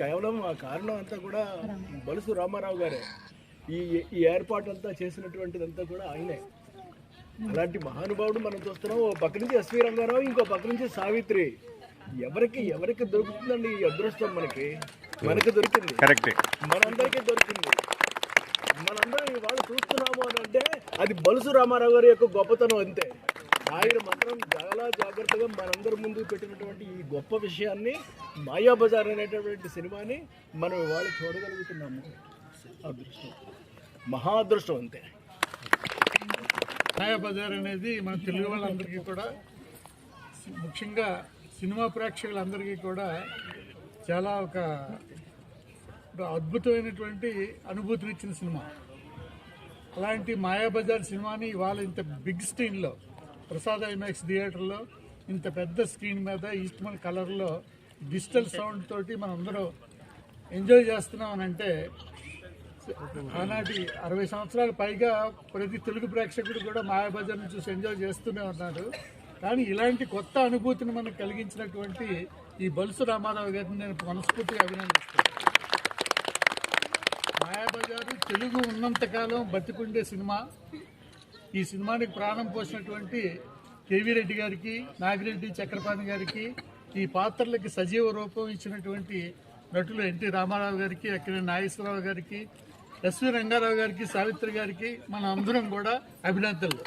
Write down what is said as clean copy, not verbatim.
కేవలం ఆ కారణం అంతా కూడా బలుసు రామారావు గారే. ఈ ఈ ఏర్పాటు అంతా చేసినటువంటిదంతా కూడా ఆయనే. అలాంటి మహానుభావుడు మనం చూస్తున్నాం. ఓ పక్క నుంచి ఎస్వి రంగారావు, ఇంకో పక్క నుంచి సావిత్రి. ఎవరికి దొరుకుతుందండి ఈ అదృష్టం? మనకి దొరికింది, కరెక్టే, మనందరికీ దొరికింది. మనందరం ఇవాళ చూస్తున్నాము అని అంటే అది బలుసు రామారావు గారి యొక్క గొప్పతనం అంతే. ఆయన మాత్రం చాలా జాగ్రత్తగా మనందరి ముందు పెట్టినటువంటి ఈ గొప్ప విషయాన్ని, మాయాబజార్ అనేటటువంటి సినిమాని మనం ఇవాళ చూడగలుగుతున్నాము. అదృష్టం, మహా అదృష్టం అంతే. మాయాబజార్ అనేది మన తెలుగు వాళ్ళందరికీ కూడా, ముఖ్యంగా సినిమా ప్రేక్షకులందరికీ కూడా చాలా ఒక అద్భుతమైనటువంటి అనుభూతినిచ్చిన సినిమా. అలాంటి మాయాబజార్ సినిమాని ఇవాళ ఇంత బిగ్ స్క్రీన్లో, ప్రసాద్ ఐమాక్స్ థియేటర్లో, ఇంత పెద్ద స్క్రీన్ మీద ఈస్ట్మన్ కలర్లో డిజిటల్ సౌండ్ తోటి మనం అందరూ ఎంజాయ్ చేస్తున్నాం అని అంటే, ఆనాటి 60 సంవత్సరాల పైగా ప్రతి తెలుగు ప్రేక్షకుడు కూడా మాయాబజార్ని చూసి ఎంజాయ్ చేస్తూనే ఉన్నారు. కానీ ఇలాంటి కొత్త అనుభూతిని మనకు కలిగించినటువంటి ఈ బలుసు రామారావు గారిని నేను మనస్ఫూర్తిగా అభినందిస్తున్నాను. మాయాబజారు తెలుగు ఉన్నంతకాలం బతికుండే సినిమా. ఈ సినిమానికి ప్రాణం పోసినటువంటి కేవీ రెడ్డి గారికి, నాగిరెడ్డి చక్రపాణి గారికి, ఈ పాత్రలకి సజీవ రూపం ఇచ్చినటువంటి నటులు ఎన్టీ రామారావు గారికి, అక్కినేని నాగేశ్వరరావు గారికి, ఎస్వి రంగారావు గారికి, సావిత్రి గారికి మన అందరం కూడా అభినందనలు.